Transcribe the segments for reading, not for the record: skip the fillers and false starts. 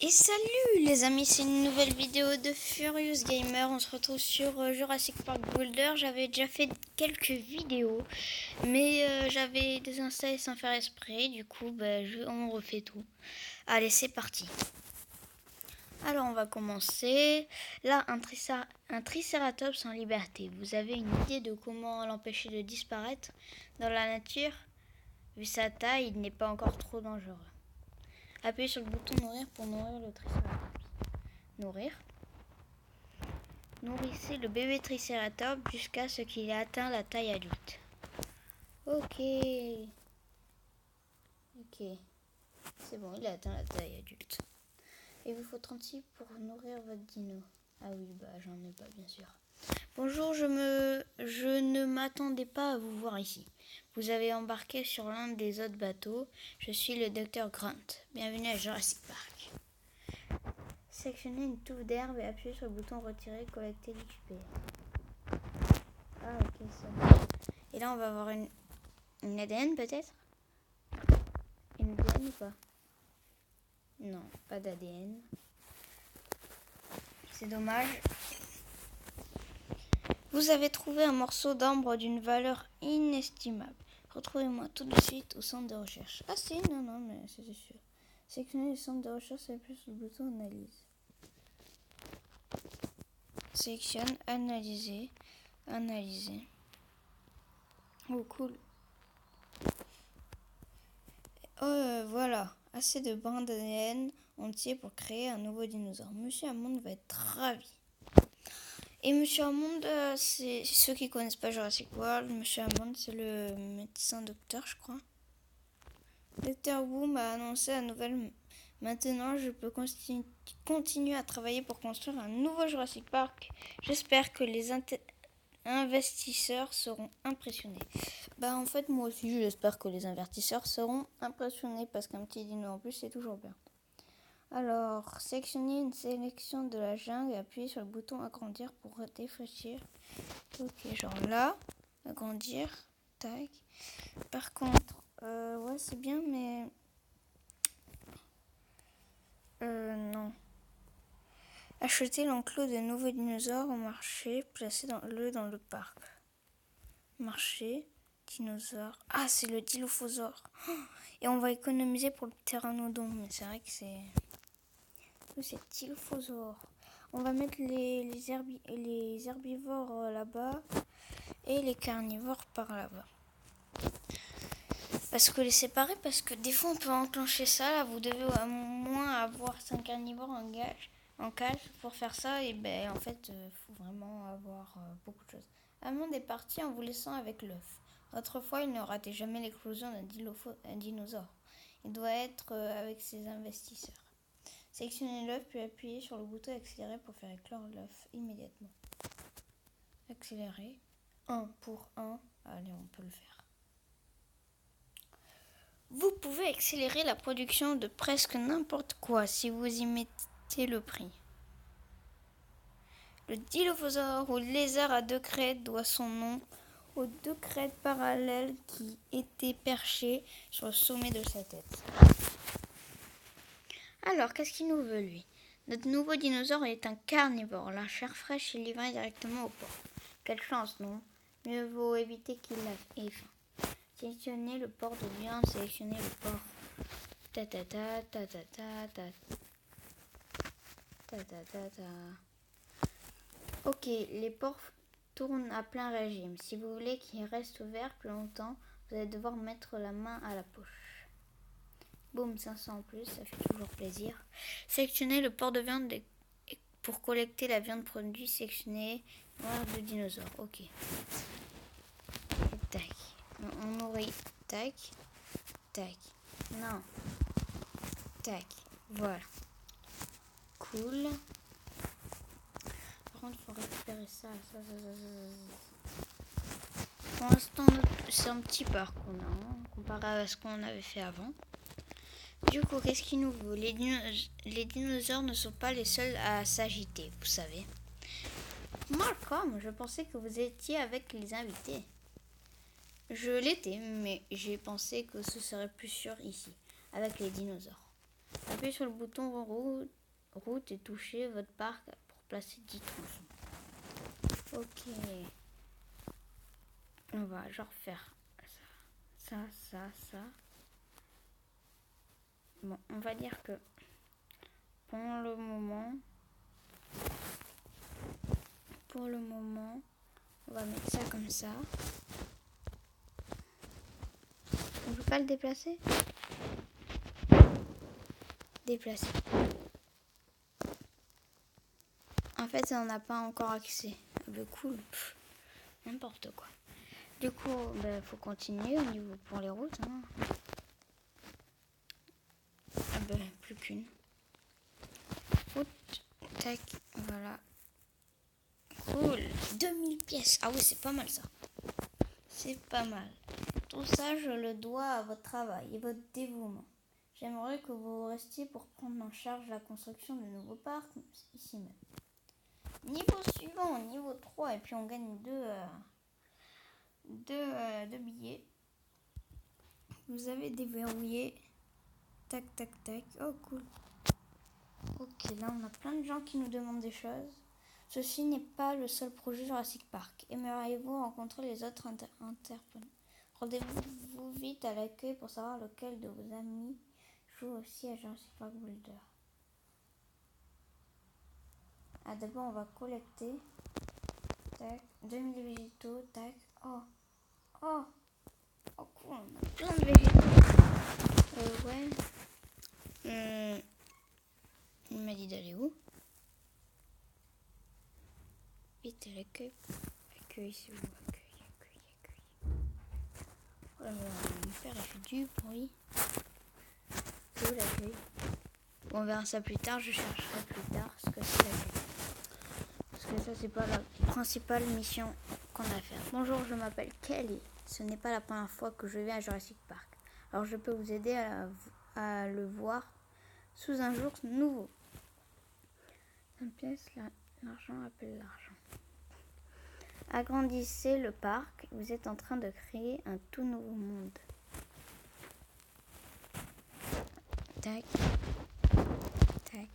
Et salut les amis, c'est une nouvelle vidéo de Furious Gamer. On se retrouve sur Jurassic Park Boulder. J'avais déjà fait quelques vidéos, mais j'avais désinstallé sans faire exprès. Du coup, on refait tout. Allez, c'est parti. Alors, on va commencer. Là, un Triceratops en liberté. Vous avez une idée de comment l'empêcher de disparaître dans la nature? Vu sa taille, il n'est pas encore trop dangereux. Appuyez sur le bouton nourrir pour nourrir le Triceratops. Nourrir. Nourrissez le bébé Triceratops jusqu'à ce qu'il ait atteint la taille adulte. Ok. C'est bon, il a atteint la taille adulte. Il vous faut 36 pour nourrir votre dino. Ah oui, j'en ai pas, bien sûr. Bonjour, je ne m'attendais pas à vous voir ici. Vous avez embarqué sur l'un des autres bateaux. Je suis le docteur Grant. Bienvenue à Jurassic Park. Sélectionnez une touffe d'herbe et appuyez sur le bouton retirer, collecter l'XP. Ah ok, ça. Et là on va avoir une ADN peut-être? Une ADN ou pas? Non, pas d'ADN. C'est dommage. Vous avez trouvé un morceau d'ambre d'une valeur inestimable. Retrouvez-moi tout de suite au centre de recherche. Ah si, non, mais c'est sûr. Sélectionnez le centre de recherche et appuyez sur le bouton analyse. Sélectionne, analyser. Oh cool. Voilà, assez de brins d'ADN entiers pour créer un nouveau dinosaure. Monsieur Hammond va être ravi. Et Monsieur Hammond, c'est ceux qui connaissent pas Jurassic World. Monsieur Hammond, c'est le médecin docteur, je crois. Dr. Wu m'a annoncé la nouvelle. Maintenant, je peux continuer à travailler pour construire un nouveau Jurassic Park. J'espère que les investisseurs seront impressionnés. En fait, moi aussi, j'espère que les investisseurs seront impressionnés parce qu'un petit dino en plus, c'est toujours bien. Alors, sélectionnez une sélection de la jungle et appuyez sur le bouton agrandir pour défraîchir. Ok, genre là, agrandir, tac. Par contre, ouais, c'est bien, mais non. Achetez l'enclos de nouveaux dinosaures au marché, placez dans le parc. Marché, dinosaure. Ah, c'est le Dilophosaure. Et on va économiser pour le pteranodon, mais c'est vrai que c'est... C'est Dilophosaure. On va mettre les herbivores là-bas et les carnivores par là-bas. Parce que les séparer, parce que des fois on peut enclencher ça. Là, vous devez au moins avoir 5 carnivores en cage pour faire ça. Et en fait, faut vraiment avoir beaucoup de choses. Hammond est parti en vous laissant avec l'œuf. Autrefois, il ne ratait jamais l'éclosion d'un dinosaure. Il doit être avec ses investisseurs. Sélectionnez l'œuf puis appuyez sur le bouton accélérer pour faire éclore l'œuf immédiatement. Accélérer. 1 pour 1. Allez, on peut le faire. Vous pouvez accélérer la production de presque n'importe quoi si vous y mettez le prix. Le Dilophosaure ou lézard à 2 crêtes doit son nom aux 2 crêtes parallèles qui étaient perchées sur le sommet de sa tête. Alors, qu'est-ce qu'il nous veut, lui? Notre nouveau dinosaure est un carnivore. La chair fraîche est livrée directement au porc. Quelle chance, non? Mieux vaut éviter qu'il ait faim. Sélectionnez le porc de viande, sélectionnez le porc. Ok, les porcs tournent à plein régime. Si vous voulez qu'ils restent ouverts plus longtemps, vous allez devoir mettre la main à la poche. Boum, 500 en plus, ça fait toujours plaisir. Sélectionnez le porc de viande pour collecter la viande produite. Sélectionnez noir de dinosaure. Ok. Et tac. On nourrit. Tac. Tac. Non. Tac. Voilà. Cool. Par contre, il faut récupérer ça. Pour l'instant, c'est un petit parc qu'on a, comparé à ce qu'on avait fait avant. Du coup, qu'est-ce qu'il nous faut? Les dinosaures ne sont pas les seuls à s'agiter, vous savez. Malcolm, je pensais que vous étiez avec les invités. Je l'étais, mais j'ai pensé que ce serait plus sûr ici, avec les dinosaures. Appuyez sur le bouton route et touchez votre parc pour placer 10 tronçons. Ok. On va genre faire ça. Bon, on va dire que pour le moment, on va mettre ça comme ça. On peut pas le déplacer? Déplacer. En fait, ça n'en a pas encore accès. Ah bah cool. N'importe quoi. Du coup, faut continuer au niveau pour les routes. Hein. Ah plus qu'une. Route. Tac. Voilà. Cool. 2000 pièces. Ah oui, c'est pas mal ça. C'est pas mal. Tout ça, je le dois à votre travail et votre dévouement. J'aimerais que vous restiez pour prendre en charge la construction de nouveaux parcs, ici même. Niveau suivant, niveau 3, et puis on gagne deux billets. Vous avez déverrouillé. Tac, tac, tac. Oh, cool. Ok, là, on a plein de gens qui nous demandent des choses. Ceci n'est pas le seul projet Jurassic Park. Aimeriez-vous rencontrer les autres intervenants? Rendez-vous vite à l'accueil pour savoir lequel de vos amis joue aussi à Jurassic Park Builder. Ah, d'abord, on va collecter. Tac. 2000 végétaux. Tac. Oh, cool. On a plein de végétaux. Ouais. Il m'a dit d'aller où? Vite à l'accueil. Accueil, c'est où? Accueil. Oh là là, mon père a fait du bruit. C'est où l'accueil? Bon, on verra ça plus tard. Je chercherai plus tard ce que c'est l'accueil. Parce que ça, c'est pas la principale mission qu'on a à faire. Bonjour, je m'appelle Kelly. Ce n'est pas la première fois que je viens à Jurassic Park. Alors je peux vous aider à le voir sous un jour nouveau. 1 pièce, l'argent appelle l'argent. Agrandissez le parc. Vous êtes en train de créer un tout nouveau monde. Tac. Tac.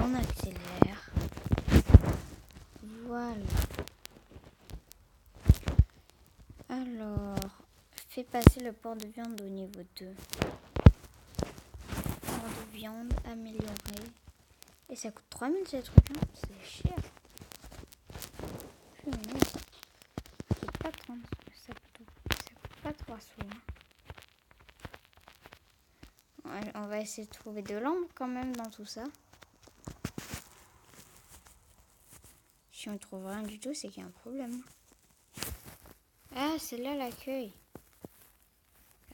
On accélère. Voilà. Alors, fais passer le port de viande au niveau 2. Port de viande amélioré. Et ça coûte 3000 ces trucs, hein. C'est cher. C'est pas 30, ça coûte pas 3 sous. Hein. Ouais, on va essayer de trouver de l'ombre quand même dans tout ça. Si on ne trouve rien du tout, c'est qu'il y a un problème. Ah, c'est là l'accueil.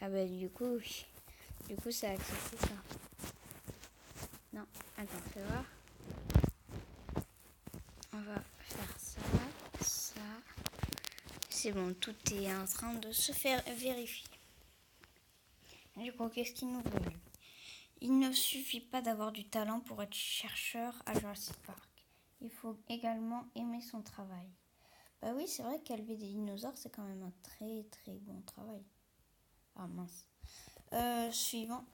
Ah bah du coup, ça a accepté ça. Non, attends, fais voir. On va faire ça. C'est bon, tout est en train de se faire vérifier. Du coup, qu'est-ce qu'il nous veut? Il ne suffit pas d'avoir du talent pour être chercheur à Jurassic Park. Il faut également aimer son travail. Bah oui, c'est vrai qu'élever des dinosaures, c'est quand même un très très bon travail. Ah mince. Suivant.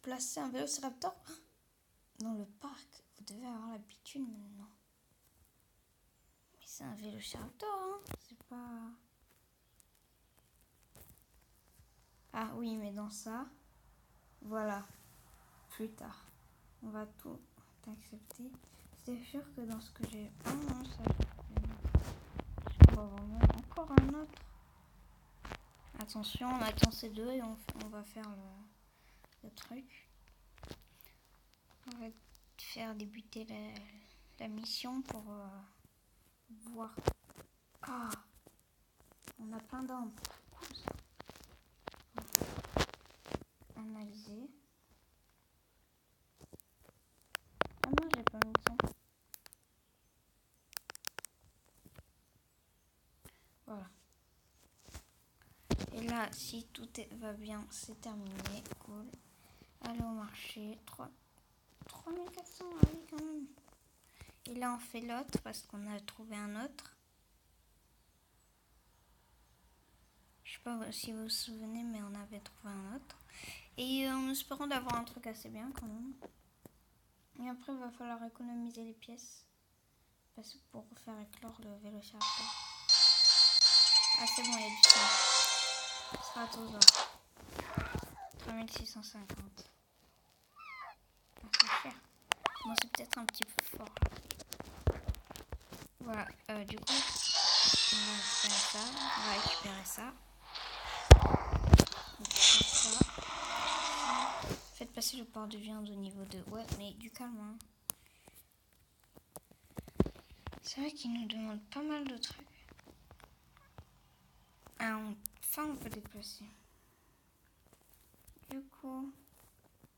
Placer un vélociraptor dans le parc. Vous devez avoir l'habitude maintenant. Mais c'est un vélociraptor, hein. C'est pas... Ah oui, mais dans ça... Voilà. Plus tard. On va tout accepter. C'est sûr que dans ce que j'ai... Ah non, ça... On va vraiment encore un autre. Attention, on attend ces deux et on va faire le truc. On va faire débuter la mission pour voir. Ah, on a plein d'ombres. Cool ça. Analyser. Ah non, j'ai pas mis de son. Voilà. Et là, si tout va bien, c'est terminé. Cool. Aller au marché. 3400, ah oui, quand même. Et là, on fait l'autre parce qu'on a trouvé un autre. Je sais pas si vous vous souvenez, mais on avait trouvé un autre. Et en espérant d'avoir un truc assez bien quand même. Et après, il va falloir économiser les pièces. Parce que pour faire éclore le vélociraptor. Ah, c'est bon, il y a du sang. Ceratosaure. 3650. Ah, c'est cher. Bon, c'est peut-être un petit peu fort. Voilà, du coup, on va récupérer ça. On va récupérer ça. Donc, ça. Faites passer le port de viande au niveau 2. Ouais, mais du calme, hein. C'est vrai qu'il nous demande pas mal de trucs. Ah, enfin, on peut déplacer. Du coup,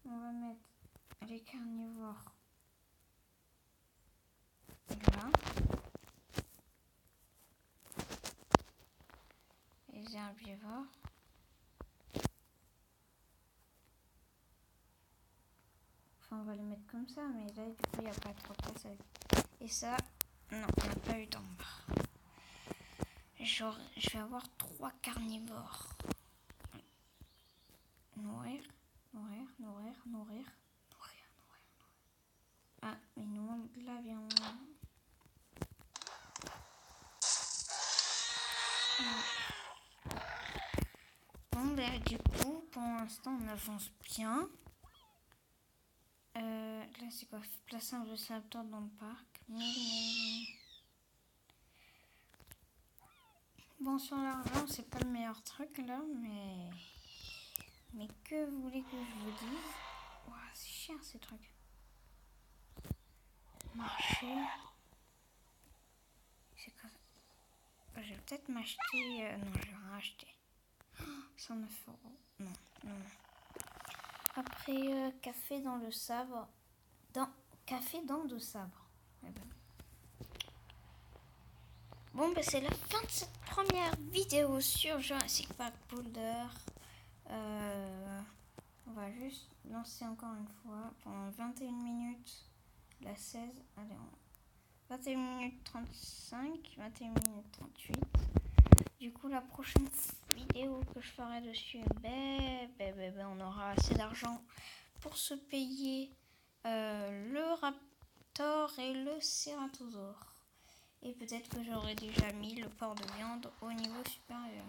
on va mettre les carnivores là. Les herbivores. Enfin, on va les mettre comme ça, mais là, du coup, il n'y a pas trop de place. Et ça, non, on n'a pas eu d'en bas. Genre, je vais avoir 3 carnivores. Nourrir, nourrir, nourrir, nourrir, nourrir, nourrir. Ah, mais il nous manque de la viande. Bon, ben, du coup, pour l'instant, on avance bien. Là, c'est quoi? Placer un vélociraptor dans le parc. Bon, sur l'argent, c'est pas le meilleur truc, là, mais... Mais que voulez que je vous dise? Ouah, c'est cher, ces trucs. Marché. C'est quoi? Je vais peut-être m'acheter... non, je vais rien acheter. 109 €. Non, non. Après, café dans le sabre. Café dans le sabre. Eh ben. Bon, ben c'est la fin de cette première vidéo sur Jurassic Park Boulder. On va juste lancer encore une fois pendant 21 minutes la 16. Allez, 21 minutes 35, 21 minutes 38. Du coup, la prochaine vidéo que je ferai dessus, on aura assez d'argent pour se payer le raptor et le cératosaure. Et peut-être que j'aurai déjà mis le port de viande au niveau supérieur.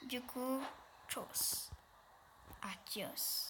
Du coup, tchuss. Adios.